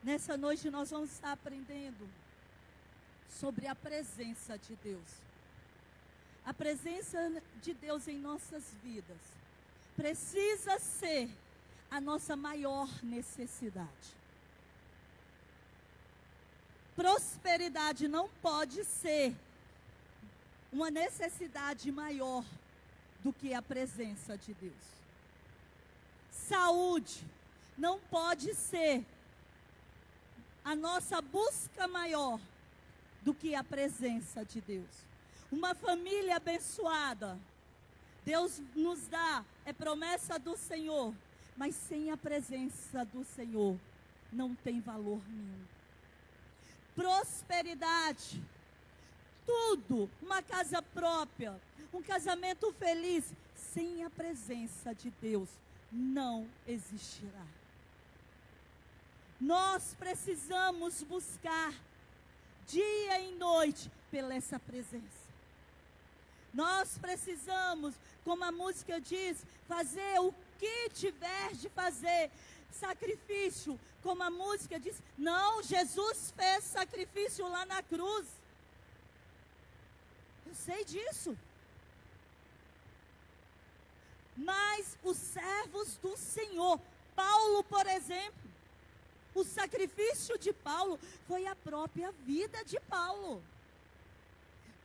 Nessa noite nós vamos estar aprendendo sobre a presença de Deus. A presença de Deus em nossas vidas precisa ser a nossa maior necessidade. Prosperidade não pode ser uma necessidade maior do que a presença de Deus. Saúde não pode ser a nossa busca maior do que a presença de Deus. Uma família abençoada, Deus nos dá, é promessa do Senhor, mas sem a presença do Senhor, não tem valor nenhum. Prosperidade, tudo, uma casa própria, um casamento feliz, sem a presença de Deus, não existirá. Nós precisamos buscar dia e noite pela essa presença. Nós precisamos, como a música diz, fazer o que tiver de fazer. Sacrifício, como a música diz. Não, Jesus fez sacrifício lá na cruz. Eu sei disso. Mas os servos do Senhor, Paulo, por exemplo, o sacrifício de Paulo foi a própria vida de Paulo.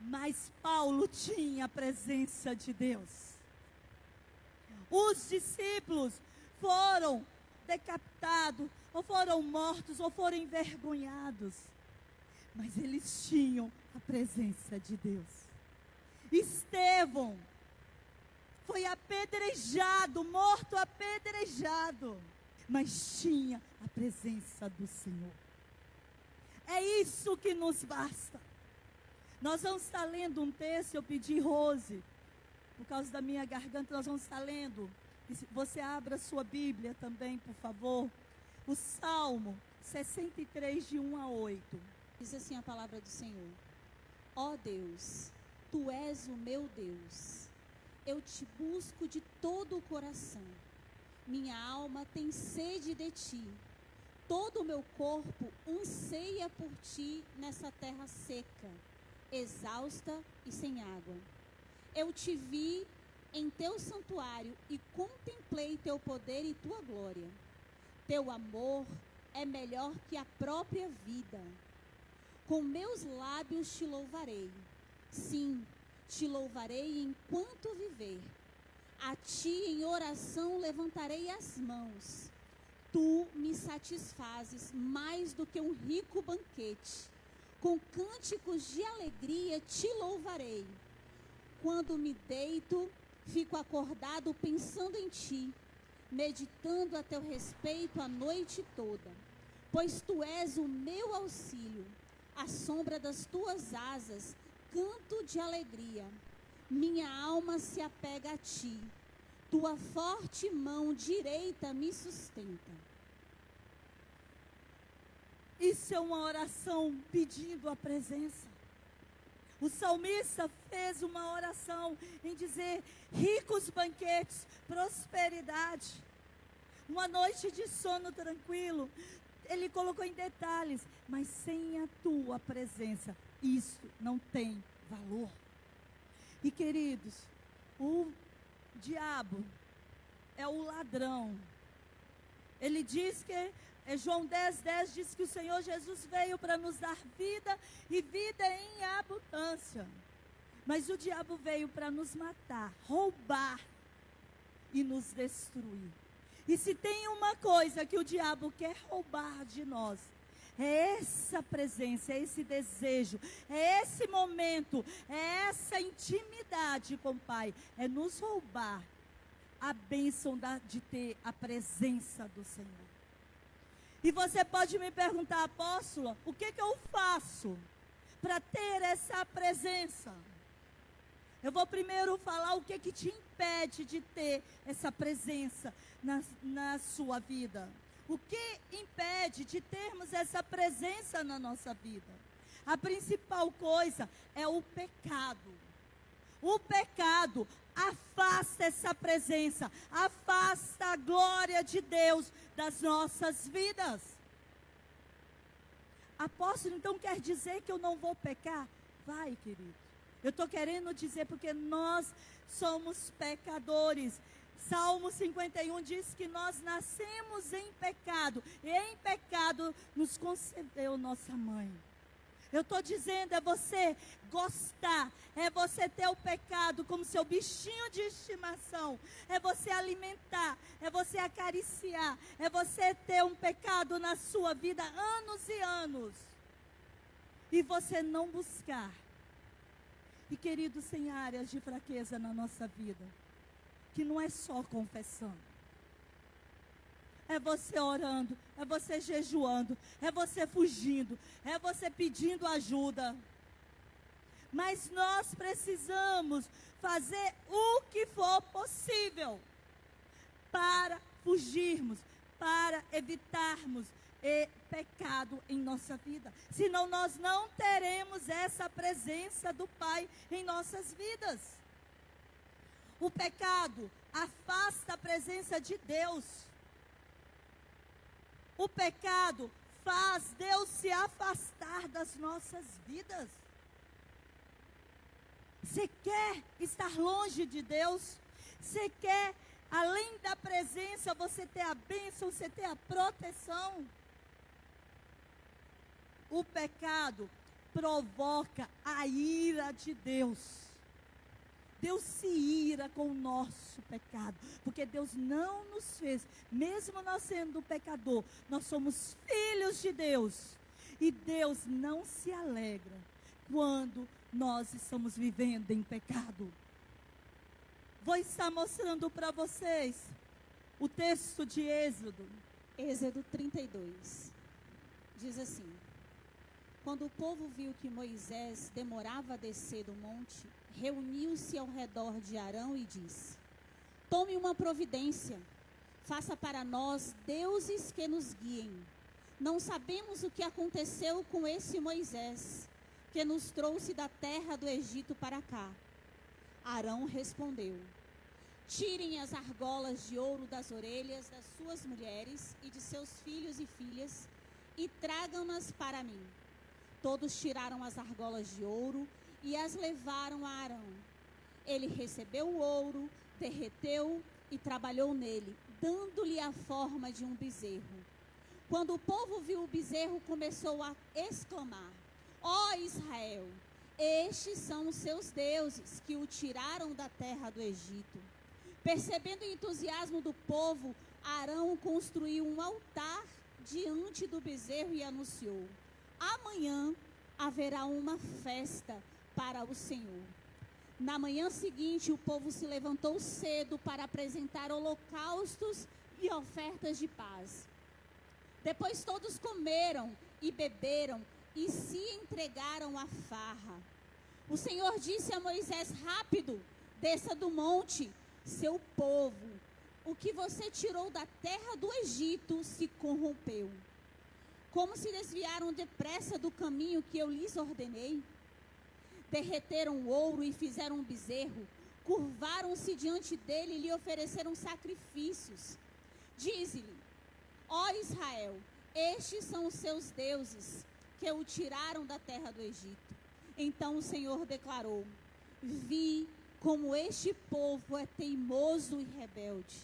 Mas Paulo tinha a presença de Deus. Os discípulos foram decapitados, ou foram mortos, ou foram envergonhados. Mas eles tinham a presença de Deus. Estevão foi apedrejado, morto apedrejado. Mas tinha a presença do Senhor. É isso que nos basta. Nós vamos estar lendo um texto, eu pedi Rose, por causa da minha garganta, nós vamos estar lendo. E você abra a sua Bíblia também, por favor. O Salmo 63, de 1 a 8. Diz assim a palavra do Senhor: Ó Deus, Tu és o meu Deus. Eu te busco de todo o coração. Minha alma tem sede de Ti. Todo o meu corpo anseia por Ti nessa terra seca, exausta e sem água. Eu te vi em Teu santuário e contemplei Teu poder e Tua glória. Teu amor é melhor que a própria vida. Com meus lábios Te louvarei. Sim, Te louvarei enquanto viver. A Ti em oração levantarei as mãos. Tu me satisfazes mais do que um rico banquete. Com cânticos de alegria Te louvarei. Quando me deito, fico acordado pensando em Ti, meditando a Teu respeito a noite toda. Pois Tu és o meu auxílio, à sombra das Tuas asas, canto de alegria. Minha alma se apega a Ti, Tua forte mão direita me sustenta. Isso é uma oração pedindo a presença. O salmista fez uma oração em dizer ricos banquetes, prosperidade, uma noite de sono tranquilo. Ele colocou em detalhes, mas sem a Tua presença, isso não tem valor. E queridos, o diabo é o ladrão. Ele diz que, João 10:10 diz que o Senhor Jesus veio para nos dar vida e vida em abundância. Mas o diabo veio para nos matar, roubar e nos destruir. E se tem uma coisa que o diabo quer roubar de nós, é essa presença, é esse desejo, é esse momento, é essa intimidade com o Pai. É nos roubar a bênção de ter a presença do Senhor. E você pode me perguntar, apóstola, o que eu faço para ter essa presença? Eu vou primeiro falar o que te impede de ter essa presença na sua vida. O que impede de termos essa presença na nossa vida? A principal coisa é o pecado. O pecado afasta essa presença, afasta a glória de Deus das nossas vidas. Apóstolo, então quer dizer que eu não vou pecar? Vai, querido. Eu estou querendo dizer porque nós somos pecadores. Salmo 51 diz que nós nascemos em pecado. E em pecado nos concebeu nossa mãe. Eu estou dizendo, é você gostar, é você ter o pecado como seu bichinho de estimação, é você alimentar, é você acariciar, é você ter um pecado na sua vida anos e anos, e você não buscar. E queridos, tem áreas de fraqueza na nossa vida, que não é só confessando. É você orando, é você jejuando, é você fugindo, é você pedindo ajuda. Mas nós precisamos fazer o que for possível para fugirmos, para evitarmos pecado em nossa vida. Senão nós não teremos essa presença do Pai em nossas vidas. O pecado afasta a presença de Deus. O pecado faz Deus se afastar das nossas vidas. Você quer estar longe de Deus? Você quer, além da presença, você ter a bênção, você ter a proteção? O pecado provoca a ira de Deus. Deus se ira com o nosso pecado, porque Deus não nos fez, mesmo nós sendo pecador, nós somos filhos de Deus, e Deus não se alegra quando nós estamos vivendo em pecado. Vou estar mostrando para vocês o texto de Êxodo. Êxodo 32, diz assim: quando o povo viu que Moisés demorava a descer do monte, reuniu-se ao redor de Arão e disse: tome uma providência, faça para nós deuses que nos guiem. Não sabemos o que aconteceu com esse Moisés, que nos trouxe da terra do Egito para cá. Arão respondeu: tirem as argolas de ouro das orelhas das suas mulheres e de seus filhos e filhas, e tragam-nas para mim. Todos tiraram as argolas de ouro e as levaram a Arão. Ele recebeu o ouro, derreteu e trabalhou nele, dando-lhe a forma de um bezerro. Quando o povo viu o bezerro, começou a exclamar: ó Israel, estes são os seus deuses, que o tiraram da terra do Egito. Percebendo o entusiasmo do povo, Arão construiu um altar diante do bezerro e anunciou: amanhã haverá uma festa para o Senhor. Na manhã seguinte, o povo se levantou cedo para apresentar holocaustos e ofertas de paz. Depois todos comeram e beberam e se entregaram à farra. O Senhor disse a Moisés: rápido, desça do monte, seu povo, o que você tirou da terra do Egito se corrompeu. Como se desviaram depressa do caminho que eu lhes ordenei? Derreteram o ouro e fizeram um bezerro, curvaram-se diante dele e lhe ofereceram sacrifícios. Dize-lhe: ó Israel, estes são os seus deuses, que o tiraram da terra do Egito. Então o Senhor declarou: vi como este povo é teimoso e rebelde.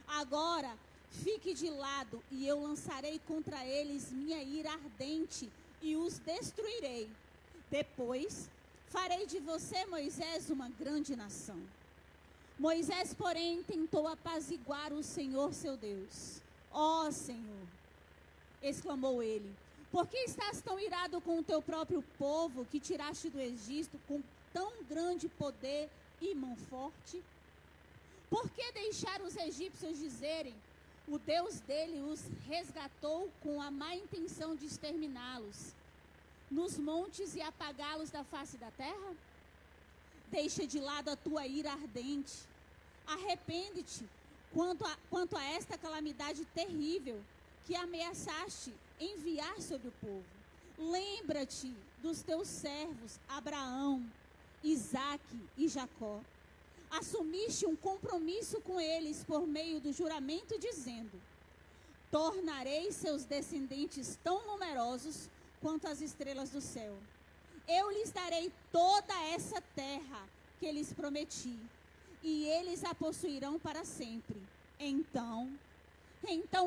Agora fique de lado, e eu lançarei contra eles minha ira ardente e os destruirei. Depois farei de você, Moisés, uma grande nação. Moisés, porém, tentou apaziguar o Senhor seu Deus. Ó Senhor, exclamou ele, por que estás tão irado com o teu próprio povo, que tiraste do Egito com tão grande poder e mão forte? Por que deixar os egípcios dizerem: o Deus dele os resgatou com a má intenção de exterminá-los nos montes e apagá-los da face da terra? Deixa de lado a tua ira ardente. Arrepende-te quanto a esta calamidade terrível que ameaçaste enviar sobre o povo. Lembra-te dos teus servos Abraão, Isaque e Jacó. Assumiste um compromisso com eles por meio do juramento, dizendo: Tornarei seus descendentes tão numerosos quanto as estrelas do céu. Eu lhes darei toda essa terra que lhes prometi, e eles a possuirão para sempre. Então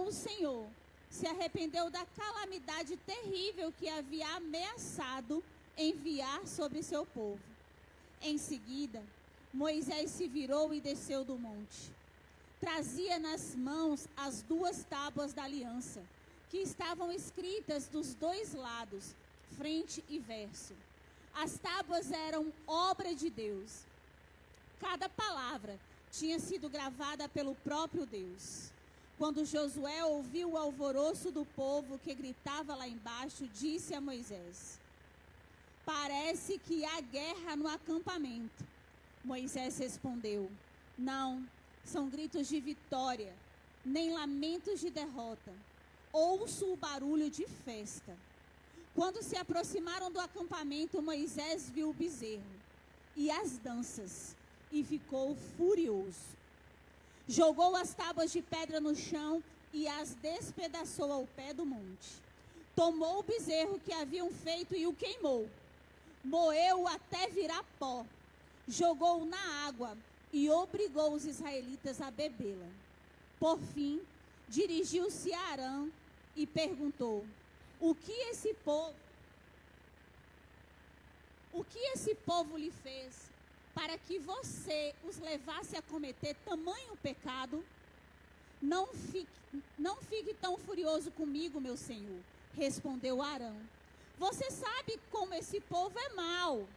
o Senhor se arrependeu da calamidade terrível que havia ameaçado enviar sobre seu povo. Em seguida, Moisés se virou e desceu do monte. Trazia nas mãos as 2 tábuas da aliança, que estavam escritas dos 2 lados, frente e verso. As tábuas eram obra de Deus. Cada palavra tinha sido gravada pelo próprio Deus. Quando Josué ouviu o alvoroço do povo que gritava lá embaixo, disse a Moisés: parece que há guerra no acampamento. Moisés respondeu: não, são gritos de vitória, nem lamentos de derrota. Ouço o barulho de festa. Quando se aproximaram do acampamento, Moisés viu o bezerro e as danças e ficou furioso. Jogou as tábuas de pedra no chão e as despedaçou ao pé do monte. Tomou o bezerro que haviam feito e o queimou. Moeu-o até virar pó. Jogou-o na água e obrigou os israelitas a bebê-la. Por fim, dirigiu-se a Arão e perguntou: O que esse povo lhe fez para que você os levasse a cometer tamanho pecado? Não fique tão furioso comigo, meu senhor, respondeu Arão. Você sabe como esse povo é mau.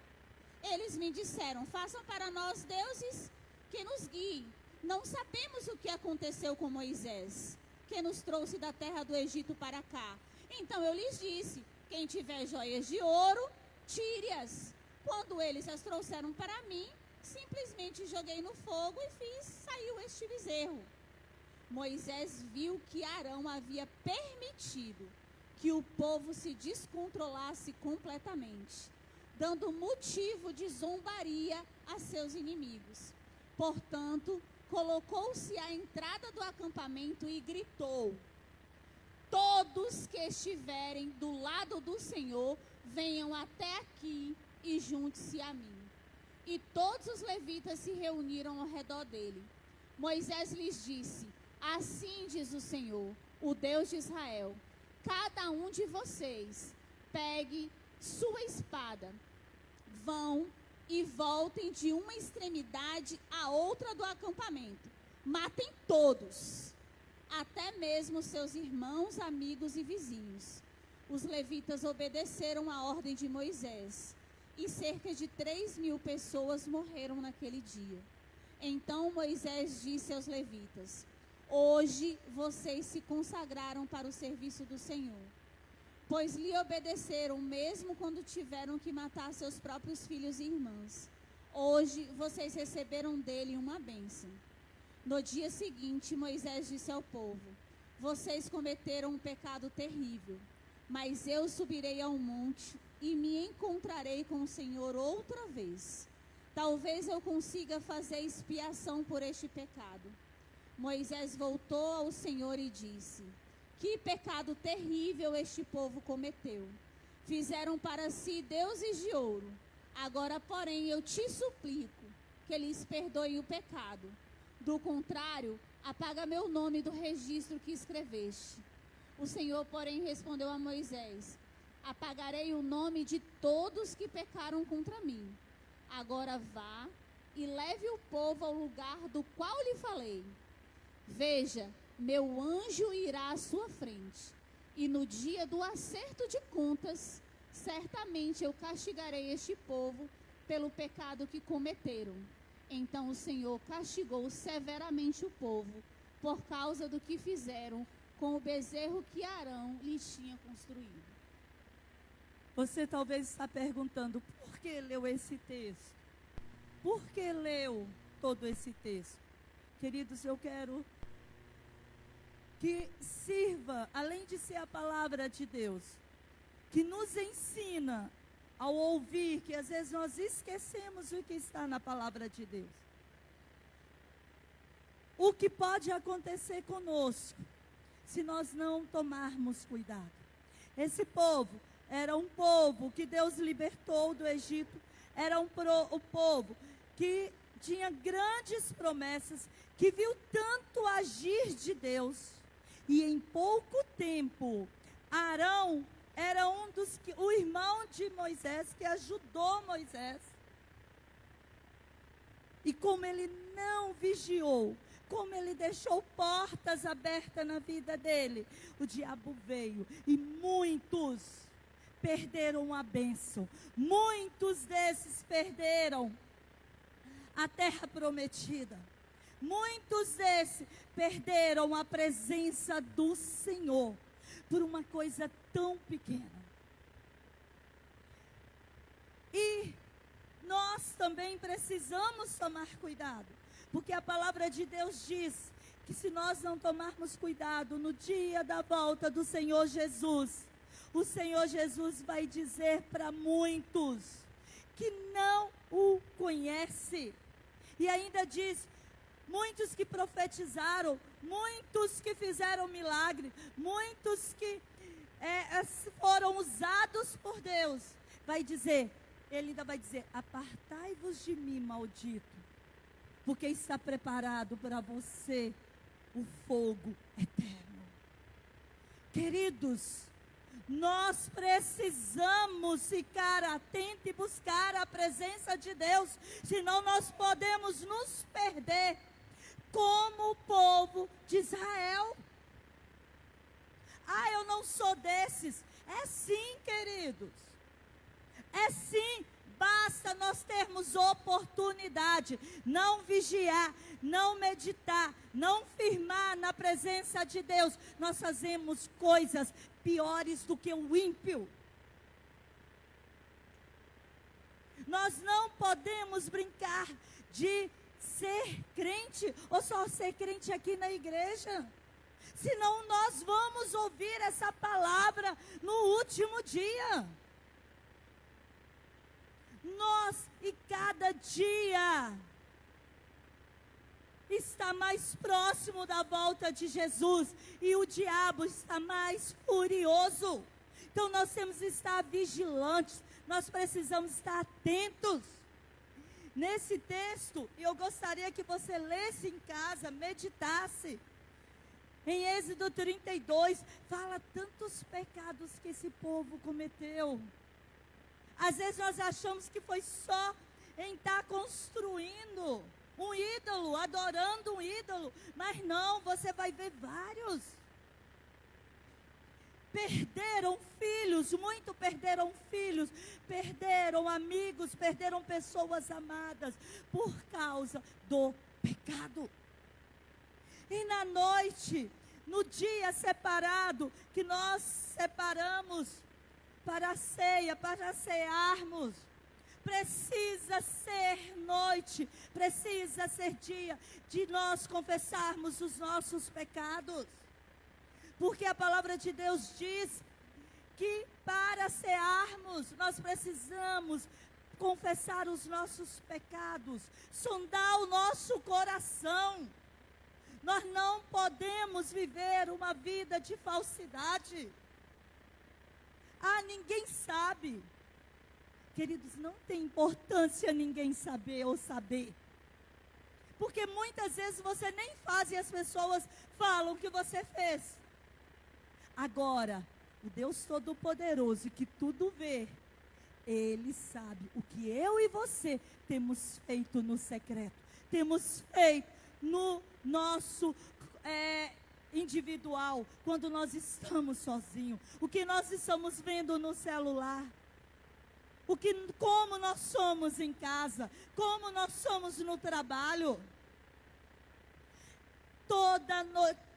Eles me disseram: façam para nós deuses que nos guiem. Não sabemos o que aconteceu com Moisés, que nos trouxe da terra do Egito para cá. Então eu lhes disse: quem tiver joias de ouro, tire-as. Quando eles as trouxeram para mim, simplesmente joguei no fogo e saiu este bezerro. Moisés viu que Arão havia permitido que o povo se descontrolasse completamente, dando motivo de zombaria a seus inimigos. Portanto, colocou-se à entrada do acampamento e gritou: todos que estiverem do lado do Senhor, venham até aqui e junte-se a mim. E todos os levitas se reuniram ao redor dele. Moisés lhes disse: assim diz o Senhor, o Deus de Israel: cada um de vocês pegue sua espada, vão e voltem de uma extremidade à outra do acampamento. Matem todos, até mesmo seus irmãos, amigos e vizinhos. Os levitas obedeceram à ordem de Moisés, e cerca de 3.000 pessoas morreram naquele dia. Então Moisés disse aos levitas: hoje vocês se consagraram para o serviço do Senhor, pois lhe obedeceram mesmo quando tiveram que matar seus próprios filhos e irmãs. Hoje vocês receberam dele uma bênção. No dia seguinte, Moisés disse ao povo: vocês cometeram um pecado terrível, mas eu subirei ao monte e me encontrarei com o Senhor outra vez. Talvez eu consiga fazer expiação por este pecado. Moisés voltou ao Senhor e disse: que pecado terrível este povo cometeu. Fizeram para si deuses de ouro. Agora, porém, eu te suplico que lhes perdoe o pecado. Do contrário, apaga meu nome do registro que escreveste. O Senhor, porém, respondeu a Moisés: apagarei o nome de todos que pecaram contra mim. Agora vá e leve o povo ao lugar do qual lhe falei. Veja, meu anjo irá à sua frente, e no dia do acerto de contas, certamente eu castigarei este povo pelo pecado que cometeram. Então o Senhor castigou severamente o povo por causa do que fizeram com o bezerro que Arão lhes tinha construído. Você talvez está perguntando: por que leu esse texto? Por que leu todo esse texto? Queridos, eu quero que sirva, além de ser a palavra de Deus, que nos ensina ao ouvir, que às vezes nós esquecemos o que está na palavra de Deus. O que pode acontecer conosco se nós não tomarmos cuidado. Esse povo era um povo que Deus libertou do Egito, era um povo que tinha grandes promessas, que viu tanto agir de Deus, e em pouco tempo, Arão era o irmão de Moisés, que ajudou Moisés. E como ele não vigiou, como ele deixou portas abertas na vida dele, o diabo veio e muitos perderam a bênção. Muitos desses perderam a terra prometida. Muitos desses perderam a presença do Senhor por uma coisa tão pequena. E nós também precisamos tomar cuidado, porque a palavra de Deus diz que se nós não tomarmos cuidado no dia da volta do Senhor Jesus, o Senhor Jesus vai dizer para muitos que não o conhecem. E ainda diz, muitos que profetizaram, muitos que fizeram milagre, muitos que foram usados por Deus, ele ainda vai dizer, apartai-vos de mim, maldito, porque está preparado para você o fogo eterno. Queridos, nós precisamos ficar atentos e buscar a presença de Deus, senão nós podemos nos perder, como o povo de Israel. Eu não sou desses. É sim, queridos. É sim. Basta nós termos oportunidade, não vigiar, não meditar, não firmar na presença de Deus. Nós fazemos coisas piores do que o ímpio. Nós não podemos brincar de ser crente, ou só ser crente aqui na igreja. Senão nós vamos ouvir essa palavra no último dia. Nós, e cada dia, está mais próximo da volta de Jesus, e o diabo está mais furioso. Então nós temos que estar vigilantes, nós precisamos estar atentos. Nesse texto, eu gostaria que você lesse em casa, meditasse. Em Êxodo 32, fala tantos pecados que esse povo cometeu. Às vezes nós achamos que foi só em estar construindo um ídolo, adorando um ídolo. Mas não, você vai ver vários. Perderam filhos, perderam amigos, perderam pessoas amadas por causa do pecado. E na noite, no dia separado, que nós separamos para a ceia, para cearmos, precisa ser noite, precisa ser dia de nós confessarmos os nossos pecados. Porque a palavra de Deus diz que para cearmos, nós precisamos confessar os nossos pecados, sondar o nosso coração. Nós não podemos viver uma vida de falsidade. Ninguém sabe. Queridos, não tem importância ninguém saber ou saber. Porque muitas vezes você nem faz e as pessoas falam que você fez. Agora, o Deus Todo-Poderoso, que tudo vê, Ele sabe o que eu e você temos feito no secreto. Temos feito no nosso individual, quando nós estamos sozinhos. O que nós estamos vendo no celular. Como nós somos em casa. Como nós somos no trabalho.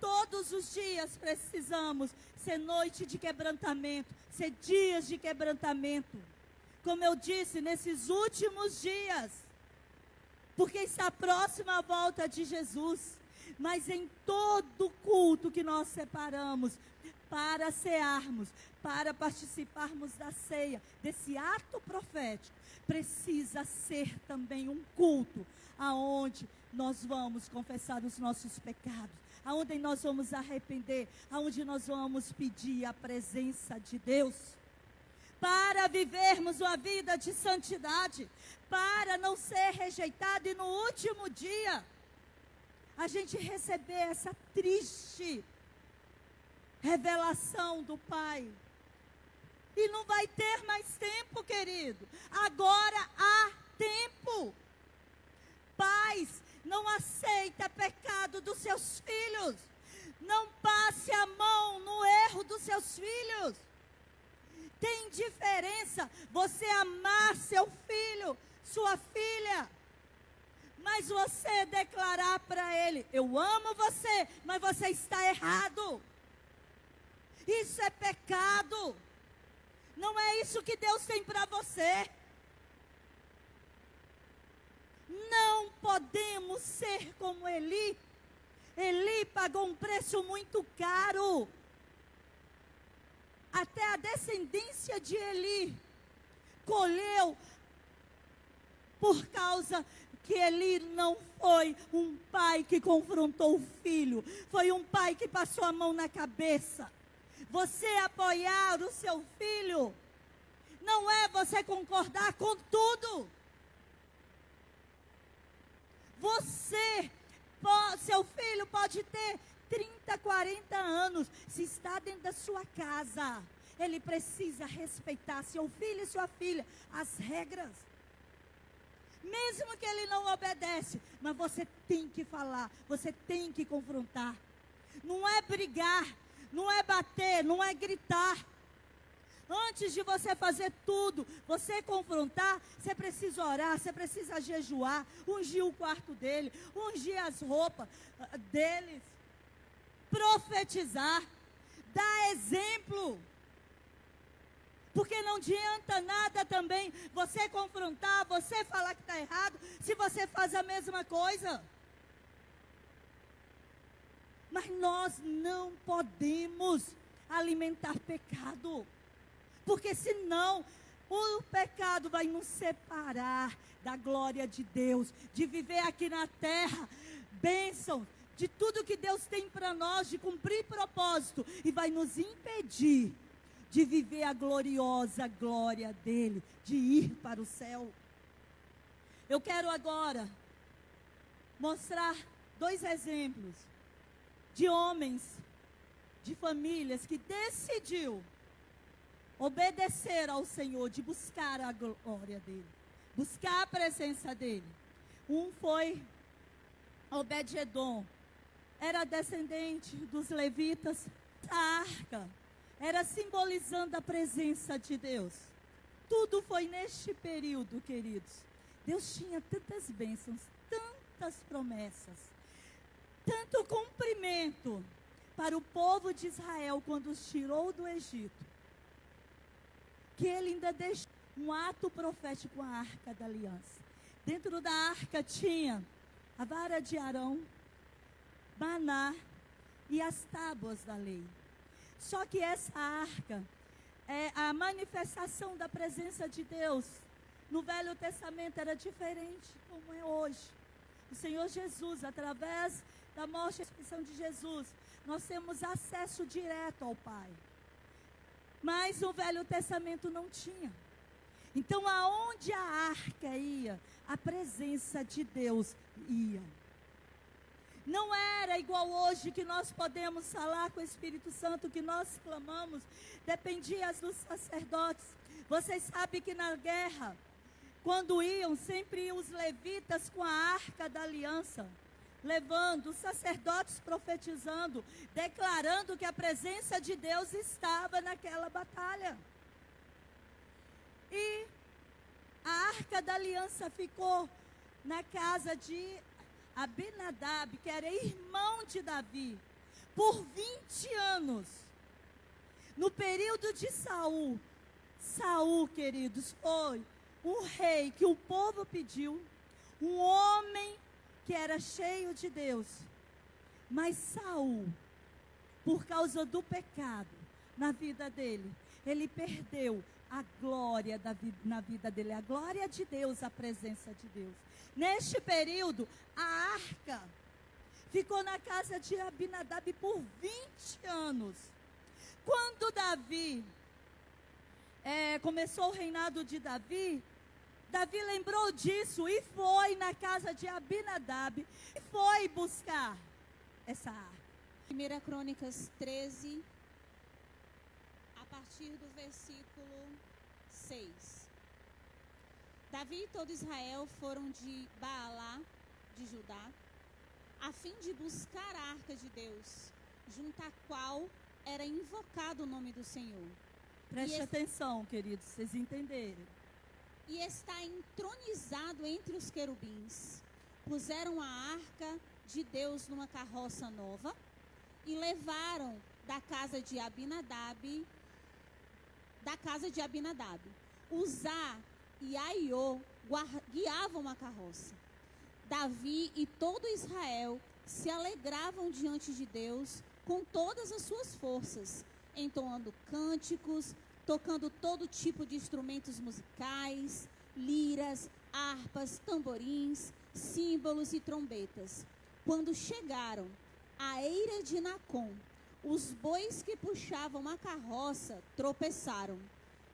Todos os dias precisamos ser noite de quebrantamento, ser dias de quebrantamento. Como eu disse, nesses últimos dias, porque está próxima a volta de Jesus. Mas em todo culto que nós separamos para cearmos, para participarmos da ceia, desse ato profético, precisa ser também um culto aonde nós vamos confessar os nossos pecados, aonde nós vamos arrepender, aonde nós vamos pedir a presença de Deus. Para vivermos uma vida de santidade, para não ser rejeitado e no último dia, a gente receber essa triste revelação do Pai. E não vai ter mais tempo, querido. Agora há tempo. Pais, não aceita pecado dos seus filhos. Não passe a mão no erro dos seus filhos. Tem diferença você amar seu filho, sua filha, mas você declarar para ele: eu amo você, mas você está errado. Isso é pecado. Não é isso que Deus tem para você. Não podemos ser como Eli. Eli pagou um preço muito caro. Até a descendência de Eli colheu, por causa que Eli não foi um pai que confrontou o filho. Foi um pai que passou a mão na cabeça. Você apoiar o seu filho não é você concordar com tudo. Seu filho pode ter 30, 40 anos. Se está dentro da sua casa, ele precisa respeitar seu filho e sua filha, as regras. Mesmo que ele não obedece, mas você tem que falar, você tem que confrontar. Não é brigar, não é bater, não é gritar. Antes de você fazer tudo, você confrontar, você precisa orar, você precisa jejuar, ungir o quarto dele, ungir as roupas deles, profetizar, dar exemplo. Porque não adianta nada também você confrontar, você falar que está errado, se você faz a mesma coisa. Mas nós não podemos alimentar pecado. Porque senão o pecado vai nos separar da glória de Deus, de viver aqui na terra, bênção, de tudo que Deus tem para nós, de cumprir propósito, e vai nos impedir de viver a gloriosa glória dele, de ir para o céu. Eu quero agora mostrar 2 exemplos de homens, de famílias que decidiu obedecer ao Senhor, de buscar a glória dele, buscar a presença dele. Um foi Obed-edom, era descendente dos levitas. A arca era simbolizando a presença de Deus. Tudo foi neste período, queridos. Deus tinha tantas bênçãos, tantas promessas, tanto cumprimento para o povo de Israel quando os tirou do Egito, que ele ainda deixou um ato profético com a arca da aliança. Dentro da arca tinha a vara de Arão, maná e as tábuas da lei. Só que essa arca é a manifestação da presença de Deus. No Velho Testamento era diferente como é hoje. O Senhor Jesus, através da morte e ressurreição de Jesus, nós temos acesso direto ao Pai. Mas o Velho Testamento não tinha. Então, aonde a arca ia, a presença de Deus ia. Não era igual hoje, que nós podemos falar com o Espírito Santo, que nós clamamos, dependia dos sacerdotes. Vocês sabem que na guerra, quando iam, sempre iam os levitas com a arca da aliança, levando os sacerdotes profetizando, declarando que a presença de Deus estava naquela batalha. E a arca da aliança ficou na casa de Abinadab, que era irmão de Davi, por 20 anos. No período de Saul, queridos, foi um rei que o povo pediu, um homem que era cheio de Deus. Mas Saul, por causa do pecado na vida dele, ele perdeu a glória na vida dele, a glória de Deus, a presença de Deus. Neste período, a arca ficou na casa de Abinadab por 20 anos. Quando Davi começou o reinado de Davi, Davi lembrou disso e foi na casa de Abinadab e foi buscar essa arca. 1 Crônicas 13, a partir do versículo 6. Davi e todo Israel foram de Baalá, de Judá, a fim de buscar a arca de Deus, junto à qual era invocado o nome do Senhor. Preste atenção, queridos, vocês entenderem. E está entronizado entre os querubins. Puseram a arca de Deus numa carroça nova e levaram da casa de Abinadab. Uzá e Aiô guiavam a carroça. Davi e todo Israel se alegravam diante de Deus com todas as suas forças, entoando cânticos, tocando todo tipo de instrumentos musicais, liras, harpas, tamborins, símbolos e trombetas. Quando chegaram à eira de Nacon, os bois que puxavam a carroça tropeçaram,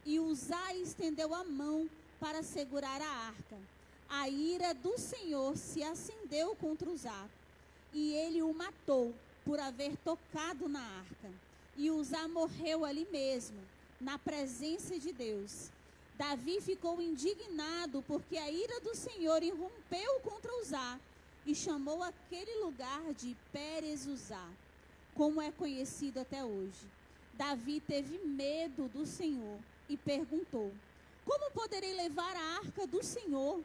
e Uzá estendeu a mão para segurar a arca. A ira do Senhor se acendeu contra Uzá, e ele o matou por haver tocado na arca. E Uzá morreu ali mesmo, na presença de Deus. Davi ficou indignado porque a ira do Senhor irrompeu contra Uzá e chamou aquele lugar de Pérez-Uzá, como é conhecido até hoje. Davi teve medo do Senhor e perguntou: como poderei levar a arca do Senhor?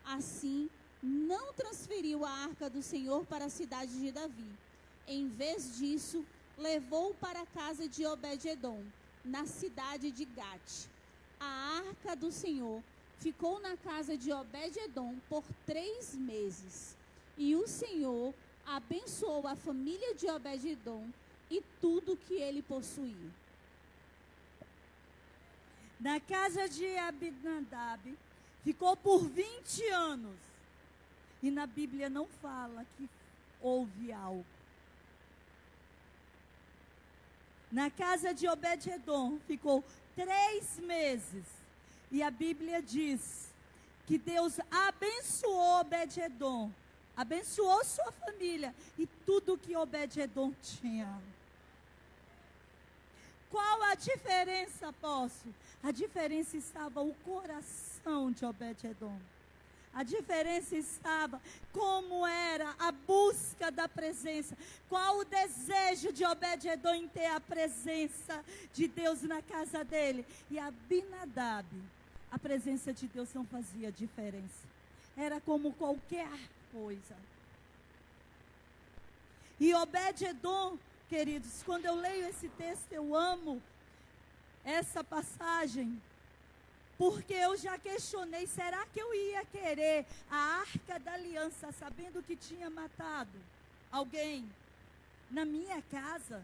Assim, não transferiu a arca do Senhor para a cidade de Davi. Em vez disso, levou para a casa de Obed-edom, na cidade de Gate. A arca do Senhor ficou na casa de Obed-edom por 3 meses. E o Senhor abençoou a família de Obed-edom e tudo que ele possuía. Na casa de Abinadab, ficou por 20 anos. E na Bíblia não fala que houve algo. Na casa de Obed-edom, ficou 3 meses. E a Bíblia diz que Deus abençoou Obed-edom, abençoou sua família e tudo que Obed-edom tinha. Qual a diferença, apóstolo? A diferença estava o coração de Obed-edom. A diferença estava como era a busca da presença. Qual o desejo de Obed-edom em ter a presença de Deus na casa dele. E Abinadab, a presença de Deus não fazia diferença. Era como qualquer coisa. E Obed-edom, queridos, quando eu leio esse texto, eu amo essa passagem. Porque eu já questionei, será que eu ia querer a arca da aliança, sabendo que tinha matado alguém na minha casa?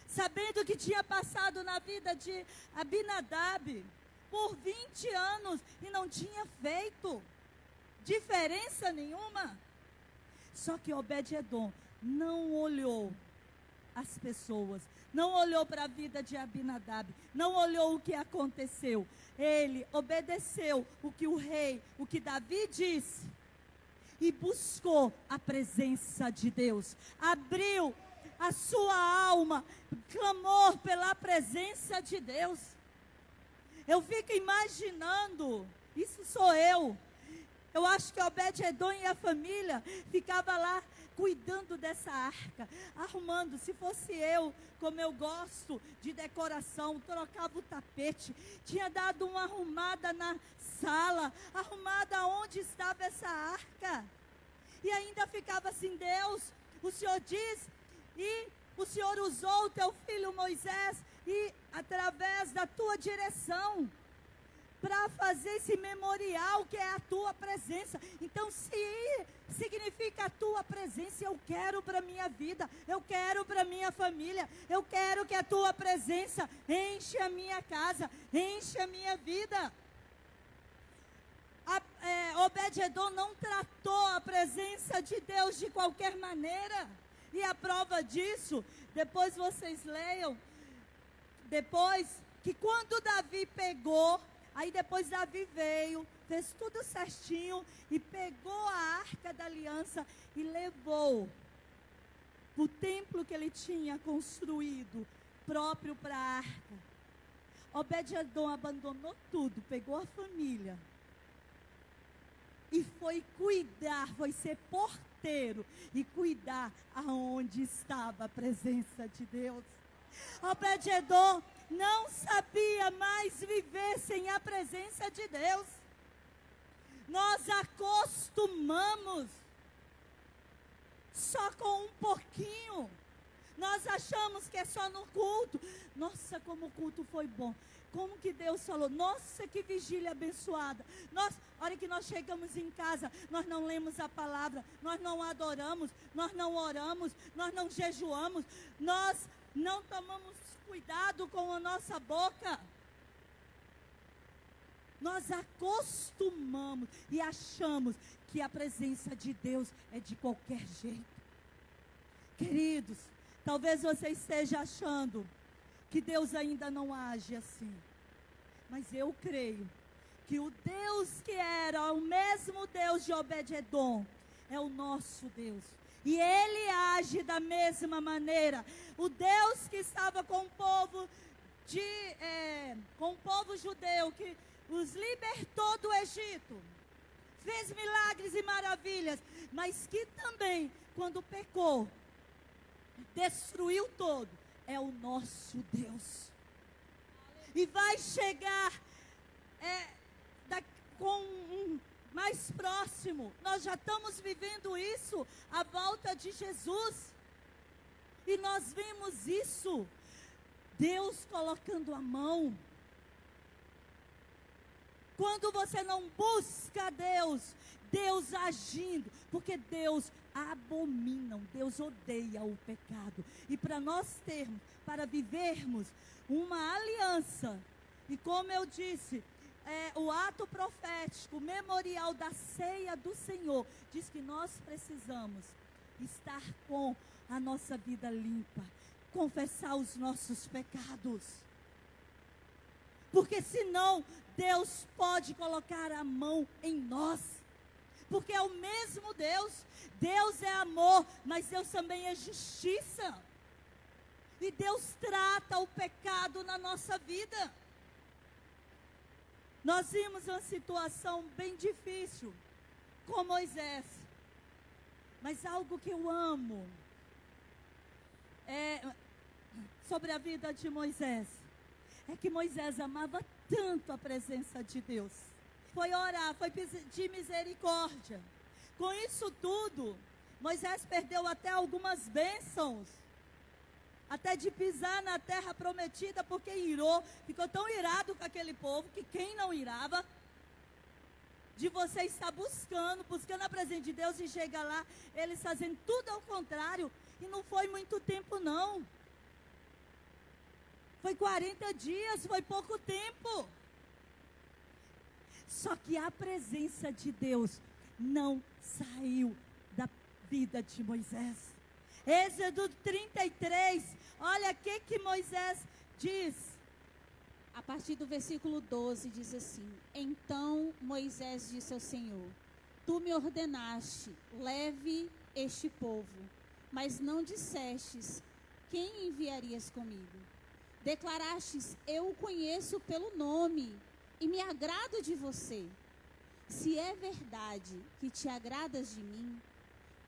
Sabendo que tinha passado na vida de Abinadab por 20 anos e não tinha feito diferença nenhuma? Só que Obed-edom não olhou as pessoas, não olhou para a vida de Abinadab, não olhou o que aconteceu. Ele obedeceu o que o rei, o que Davi disse, e buscou a presença de Deus. Abriu a sua alma, clamou pela presença de Deus. Eu fico imaginando, isso sou eu. Eu acho que Obed-edom e a família ficava lá cuidando dessa arca, arrumando. Se fosse eu, como eu gosto de decoração, trocava o tapete, tinha dado uma arrumada na sala, arrumada onde estava essa arca. E ainda ficava assim: Deus, o Senhor diz, e o Senhor usou o teu filho Moisés, e através da tua direção, para fazer esse memorial que é a tua presença. Então, se significa a tua presença, eu quero para a minha vida, eu quero para a minha família, eu quero que a tua presença enche a minha casa, enche a minha vida. Obed-edom não tratou a presença de Deus de qualquer maneira. E a prova disso, depois vocês leiam, depois que quando Davi pegou, aí depois Davi veio, fez tudo certinho e pegou a arca da aliança e levou o templo que ele tinha construído próprio para a arca. Obed-edom abandonou tudo, pegou a família e foi cuidar, foi ser porteiro e cuidar aonde estava a presença de Deus. Obed-edom não sabia mais viver sem a presença de Deus. Nós acostumamos só com um pouquinho. Nós achamos que é só no culto. Nossa, como o culto foi bom. Como que Deus falou. Nossa, que vigília abençoada. Nossa, a hora que nós chegamos em casa, nós não lemos a palavra, nós não adoramos, nós não oramos, nós não jejuamos, nós não tomamos cuidado com a nossa boca. Nós acostumamos e achamos que a presença de Deus é de qualquer jeito. Queridos, talvez você esteja achando que Deus ainda não age assim. Mas eu creio que o Deus que era o mesmo Deus de Obed-edom é o nosso Deus. E Ele age da mesma maneira. O Deus que estava com o povo com o povo judeu, que os libertou do Egito, fez milagres e maravilhas, mas que também, quando pecou, destruiu todo, é o nosso Deus. E vai chegar com um mais próximo. Nós já estamos vivendo isso, a volta de Jesus. E nós vimos isso, Deus colocando a mão. Quando você não busca Deus, Deus agindo, porque Deus abomina, Deus odeia o pecado. E para nós para vivermos uma aliança, e como eu disse, o ato profético, o memorial da ceia do Senhor, diz que nós precisamos estar com a nossa vida limpa, confessar os nossos pecados. Porque senão Deus pode colocar a mão em nós. Porque é o mesmo Deus. Deus é amor, mas Deus também é justiça. E Deus trata o pecado na nossa vida. Nós vimos uma situação bem difícil com Moisés. Mas algo que eu amo sobre a vida de Moisés é que Moisés amava tanto a presença de Deus. Foi orar, foi pedir misericórdia. Com isso tudo, Moisés perdeu até algumas bênçãos. Até de pisar na terra prometida, porque irou. Ficou tão irado com aquele povo, que quem não irava, de você estar buscando a presença de Deus, e chega lá, eles fazendo tudo ao contrário. E não foi muito tempo não. Foi 40 dias, foi pouco tempo. Só que a presença de Deus não saiu da vida de Moisés. Êxodo 33, olha o que Moisés diz. A partir do versículo 12 diz assim: Então Moisés disse ao Senhor: Tu me ordenaste, leve este povo, mas não dissestes quem enviarias comigo. Declarastes: eu o conheço pelo nome e me agrado de você. Se é verdade que te agradas de mim,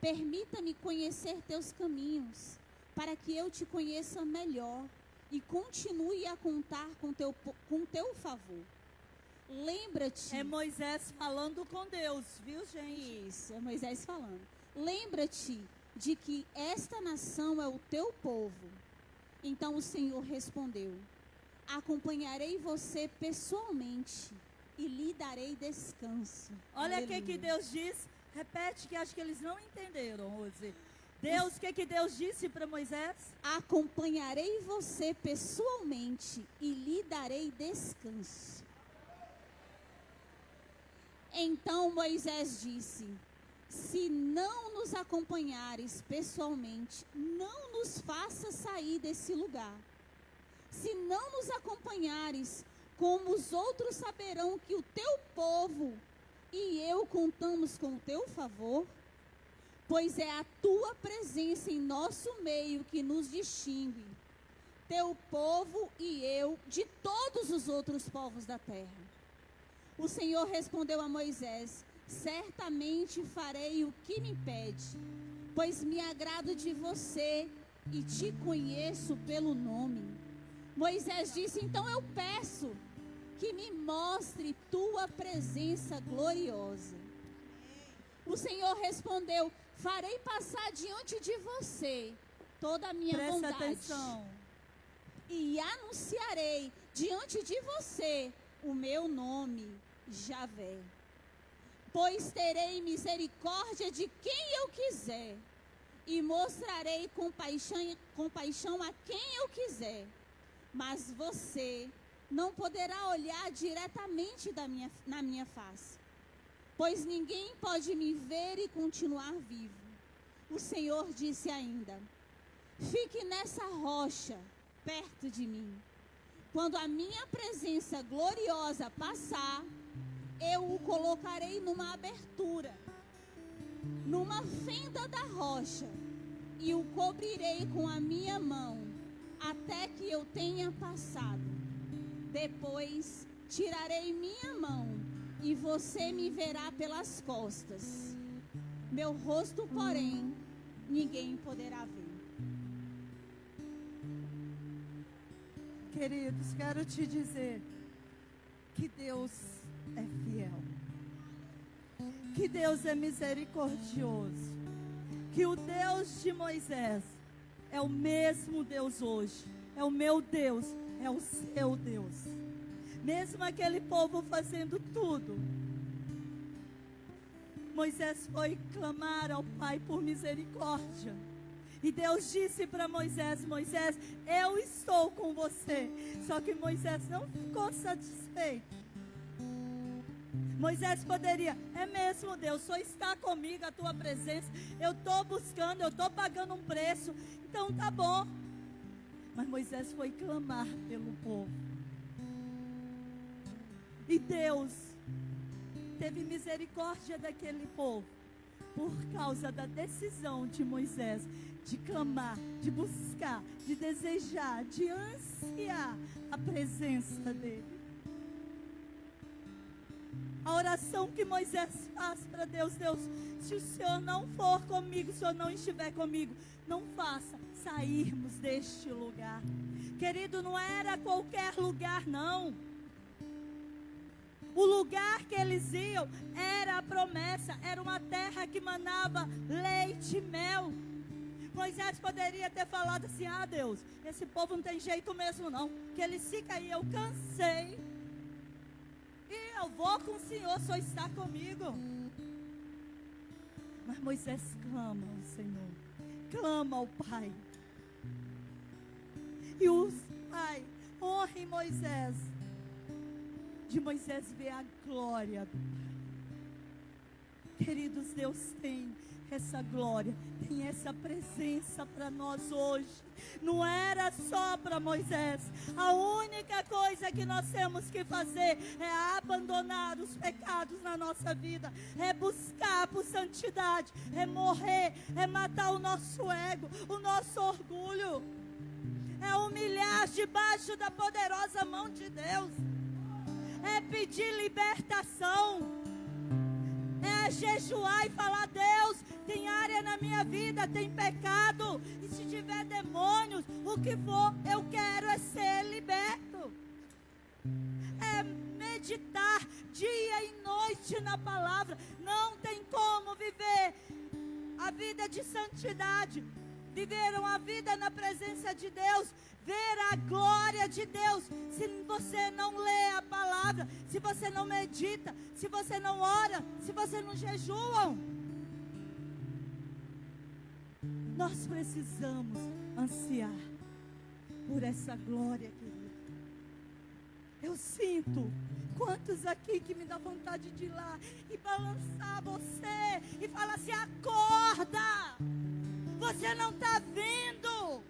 permita-me conhecer teus caminhos, para que eu te conheça melhor e continue a contar com teu favor. Lembra-te... É Moisés falando com Deus, viu, gente? Isso, é Moisés falando. Lembra-te de que esta nação é o teu povo. Então o Senhor respondeu: acompanharei você pessoalmente e lhe darei descanso. Olha o que Deus diz. Repete, que acho que eles não entenderam, Rose. Deus, o que Deus disse para Moisés? Acompanharei você pessoalmente e lhe darei descanso. Então Moisés disse: se não nos acompanhares pessoalmente, não nos faça sair desse lugar. Se não nos acompanhares, como os outros saberão que o teu povo e eu contamos com o teu favor? Pois é a tua presença em nosso meio que nos distingue, teu povo e eu, de todos os outros povos da terra. O Senhor respondeu a Moisés: certamente farei o que me pede, pois me agrado de você e te conheço pelo nome. Moisés disse: então eu peço que me mostre tua presença gloriosa. O Senhor respondeu: farei passar diante de você toda a minha Presta bondade. atenção. E anunciarei diante de você o meu nome, Javé. Pois terei misericórdia de quem eu quiser, e mostrarei compaixão a quem eu quiser. Mas você não poderá olhar diretamente na minha face, pois ninguém pode me ver e continuar vivo. O Senhor disse ainda: fique nessa rocha, perto de mim. Quando a minha presença gloriosa passar, eu o colocarei numa abertura, numa fenda da rocha, e o cobrirei com a minha mão, até que eu tenha passado. Depois tirarei minha mão, e você me verá pelas costas. Meu rosto, porém, ninguém poderá ver. Queridos, quero te dizer que Deus é fiel, que Deus é misericordioso, que o Deus de Moisés é o mesmo Deus hoje, é o meu Deus, é o seu Deus. Mesmo aquele povo fazendo tudo, Moisés foi clamar ao Pai por misericórdia. E Deus disse para Moisés: Moisés, eu estou com você. Só que Moisés não ficou satisfeito. Moisés poderia: é mesmo, Deus, só está comigo a tua presença. Eu estou buscando, eu estou pagando um preço. Então tá bom. Mas Moisés foi clamar pelo povo. E Deus teve misericórdia daquele povo por causa da decisão de Moisés de clamar, de buscar, de desejar, de ansiar a presença dele. A oração que Moisés faz para Deus: Deus, se o Senhor não for comigo, se o Senhor não estiver comigo, não faça sairmos deste lugar. Querido, não era qualquer lugar, não. O lugar que eles iam era a promessa, era uma terra que manava leite e mel. Moisés poderia ter falado assim: ah, Deus, esse povo não tem jeito mesmo não, que eles ficam aí, eu cansei, e eu vou com o Senhor, só está comigo. Mas Moisés clama ao Senhor, clama ao Pai. E o Pai honra em Moisés, de Moisés ver a glória do Pai. Queridos, Deus tem essa glória, tem essa presença para nós hoje. Não era só para Moisés. A única coisa que nós temos que fazer é abandonar os pecados na nossa vida, é buscar por santidade, é morrer, é matar o nosso ego, o nosso orgulho, é humilhar debaixo da poderosa mão de Deus, é pedir libertação, é jejuar e falar: Deus, tem área na minha vida, tem pecado, e se tiver demônios, o que for, eu quero é ser liberto. É meditar dia e noite na palavra. Não tem como viver a vida de santidade, viver uma vida na presença de Deus, ver a glória de Deus, se você não lê a palavra, se você não medita, se você não ora, se você não jejua. Nós precisamos ansiar por essa glória, querido. Eu eu sinto. Quantos aqui que me dá vontade de ir lá e balançar você e falar assim: acorda! Você não está vendo?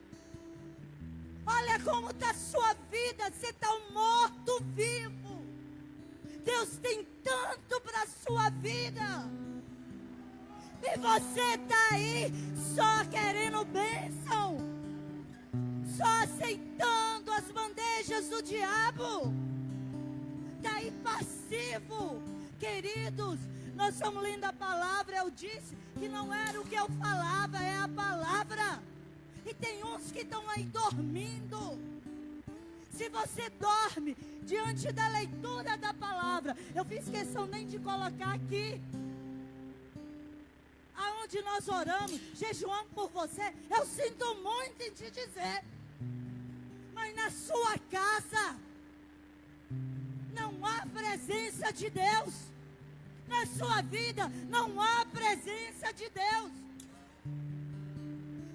Olha como está a sua vida. Você está um morto-vivo. Deus tem tanto para a sua vida. E você está aí só querendo bênção, só aceitando as bandejas do diabo. Está aí passivo. Queridos, nós estamos lendo a palavra. Eu disse que não era o que eu falava, é a palavra. E tem uns que estão aí dormindo. Se você dorme diante da leitura da palavra, eu fiz questão nem de colocar aqui. Aonde nós oramos, jejuamos por você, eu sinto muito em te dizer. Mas na sua casa não há presença de Deus. Na sua vida não há presença de Deus.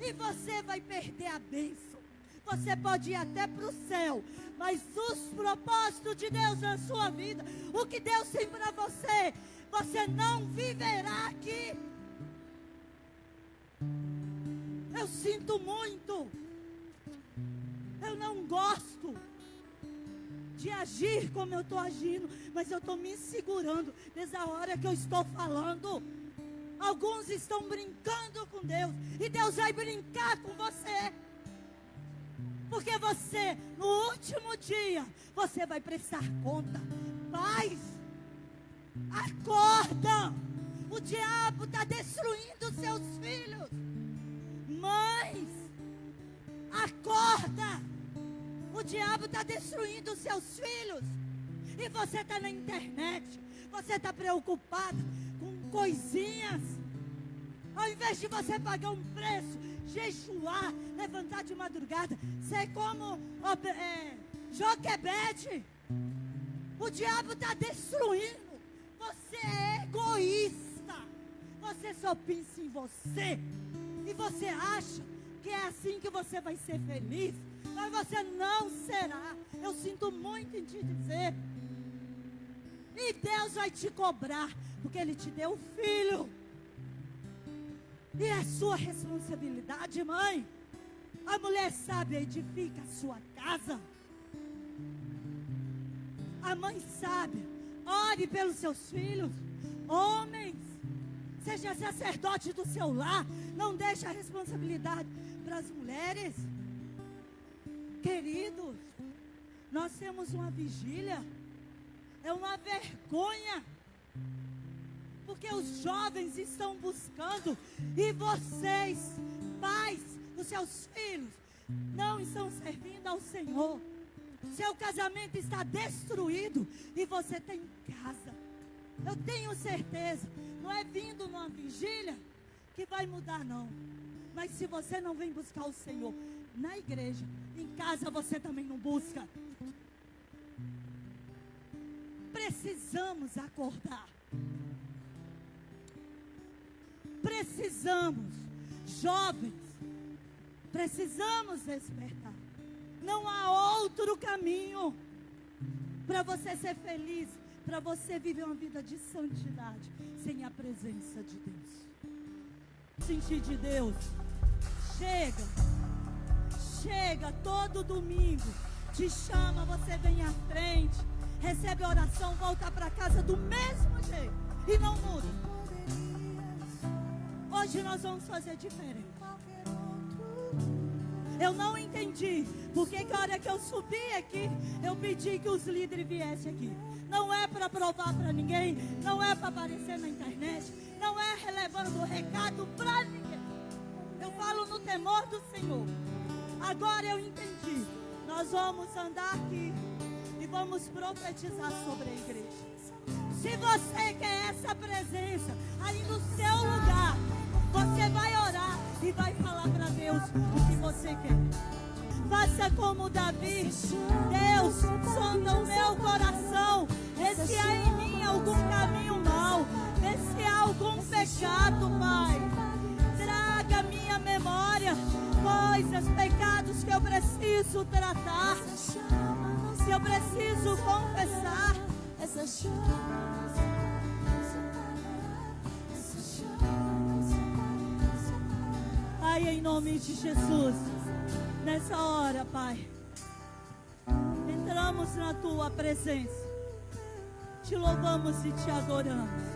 E você vai perder a bênção. Você pode ir até para o céu, mas os propósitos de Deus na sua vida, o que Deus tem para você, você não viverá aqui. Eu sinto muito. Eu não gosto de agir como eu estou agindo, mas eu estou me segurando desde a hora que eu estou falando. Alguns estão brincando com Deus, e Deus vai brincar com você. Porque você, no último dia, você vai prestar conta. Pais, acorda. O diabo está destruindo seus filhos. Mães, acorda. O diabo está destruindo seus filhos. E você está na internet. Você está preocupado com coisinhas. Ao invés de você pagar um preço, jejuar, levantar de madrugada, ser como Joquebede. O diabo está destruindo. Você é egoísta. Você só pensa em você. E você acha que é assim que você vai ser feliz. Mas você não será. Eu sinto muito em te dizer. E Deus vai te cobrar, porque Ele te deu um filho. E é sua responsabilidade, mãe. A mulher sábia edifica a sua casa. A mãe sábia, ore pelos seus filhos. Homens, seja sacerdote do seu lar. Não deixe a responsabilidade para as mulheres. Queridos, nós temos uma vigília. É uma vergonha. Porque os jovens estão buscando. E vocês, pais dos seus filhos, não estão servindo ao Senhor. Seu casamento está destruído. E você está em casa. Eu tenho certeza. Não é vindo numa vigília que vai mudar, não. Mas se você não vem buscar o Senhor na igreja, em casa você também não busca. Precisamos acordar. Precisamos, jovens, precisamos despertar. Não há outro caminho para você ser feliz, para você viver uma vida de santidade, sem a presença de Deus. Sentir de Deus. Chega todo domingo, te chama, você vem à frente, recebe a oração, volta para casa do mesmo jeito e não muda. Hoje nós vamos fazer diferente. Eu não entendi porque que a hora que eu subi aqui, eu pedi que os líderes viessem aqui. Não é para provar para ninguém, não é para aparecer na internet, não é relevando o recado para ninguém. Eu falo no temor do Senhor. Agora eu entendi. Nós vamos andar aqui e vamos profetizar sobre a igreja. Se você quer essa presença aí no seu lugar, você vai orar e vai falar para Deus o que você quer. Faça como Davi. Deus, sonda o meu coração. Vê se há em mim algum caminho mau. Vê se há algum pecado, Pai. Traga à minha memória coisas, pecados que eu preciso tratar. Se eu preciso posso confessar. Essa chama não se apaga, essa chama não se apaga. Pai, em nome de Jesus, nessa hora, Pai, entramos na Tua presença, te louvamos e te adoramos.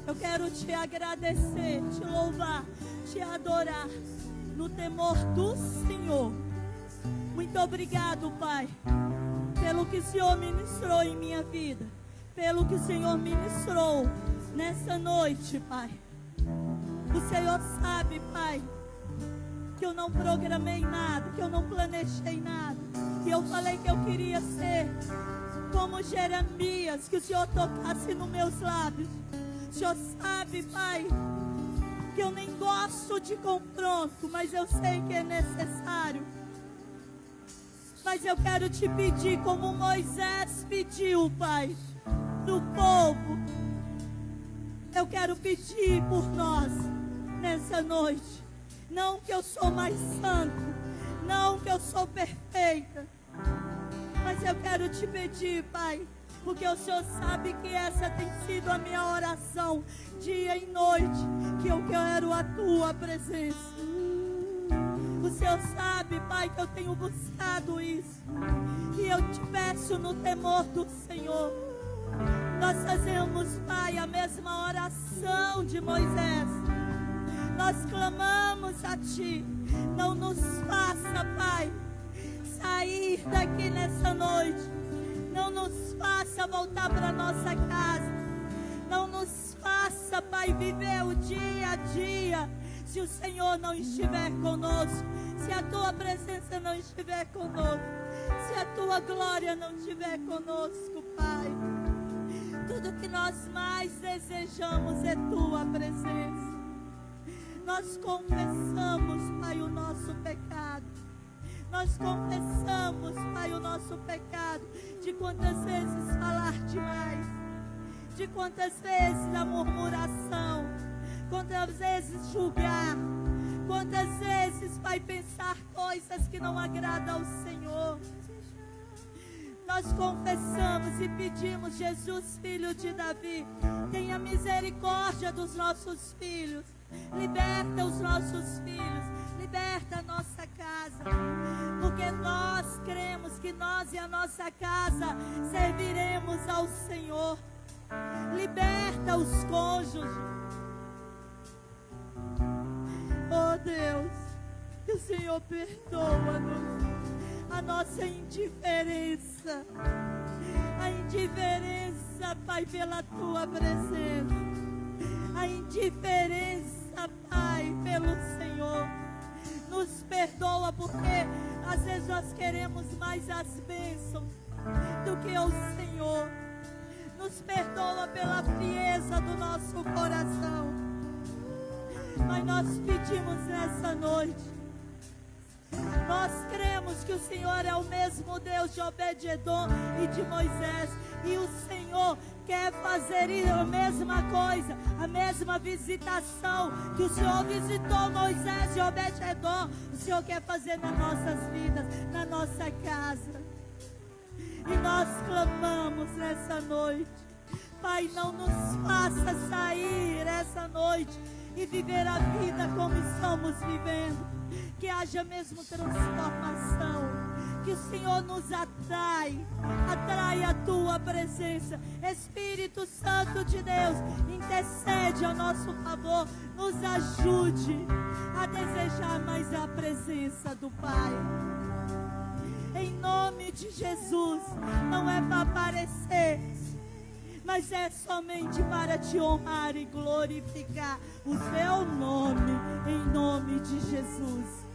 Eu quero te agradecer, te louvar, te adorar, no temor do Senhor. Muito obrigado, Pai, pelo que o Senhor ministrou em minha vida, pelo que o Senhor ministrou nessa noite, Pai. O Senhor sabe, Pai, que eu não programei nada, que eu não planejei nada, que eu falei que eu queria ser como Jeremias, que o Senhor tocasse nos meus lábios. O Senhor sabe, Pai, que eu nem gosto de confronto, mas eu sei que é necessário. Mas eu quero te pedir, como Moisés pediu, Pai, do povo. Eu quero pedir por nós nessa noite. Não que eu sou mais santo, não que eu sou perfeita, mas eu quero te pedir, Pai, porque o Senhor sabe que essa tem sido a minha oração, dia e noite, que eu quero a Tua presença. O Senhor sabe, Pai, que eu tenho buscado isso, e eu te peço no temor do Senhor. Nós fazemos, Pai, a mesma oração de Moisés. Nós clamamos a Ti, não nos faça, Pai, sair daqui nessa noite. Não nos faça voltar para nossa casa. Não nos faça, Pai, viver o dia a dia, se o Senhor não estiver conosco, se a Tua presença não estiver conosco, se a Tua glória não estiver conosco, Pai. Tudo que nós mais desejamos é Tua presença. Nós confessamos, Pai, o nosso pecado. Nós confessamos, Pai, o nosso pecado, de quantas vezes falar demais, de quantas vezes a murmuração, quantas vezes julgar, quantas vezes, Pai, pensar coisas que não agradam ao Senhor. Nós confessamos e pedimos, Jesus, Filho de Davi, tenha misericórdia dos nossos filhos, liberta os nossos filhos, liberta a nossa casa, porque nós cremos que nós e a nossa casa serviremos ao Senhor. Liberta os cônjuges. Oh Deus, que o Senhor perdoa-nos a nossa indiferença, a indiferença, Pai, pela Tua presença, a indiferença, Pai, pelo Senhor. Nos perdoa, porque às vezes nós queremos mais as bênçãos do que o Senhor. Nos perdoa pela frieza do nosso coração. Mas nós pedimos nessa noite, nós cremos que o Senhor é o mesmo Deus de Obed-edom e de Moisés, e o Senhor quer fazer a mesma coisa, a mesma visitação que o Senhor visitou Moisés e Obed-edom, o Senhor quer fazer nas nossas vidas, na nossa casa. E nós clamamos nessa noite, Pai, não nos faça sair essa noite e viver a vida como estamos vivendo. Que haja mesmo transformação, que o Senhor nos atrai a Tua presença. Espírito Santo de Deus, intercede a nosso favor, nos ajude a desejar mais a presença do Pai. Em nome de Jesus, não é para aparecer, mas é somente para Te honrar e glorificar o Teu nome, em nome de Jesus.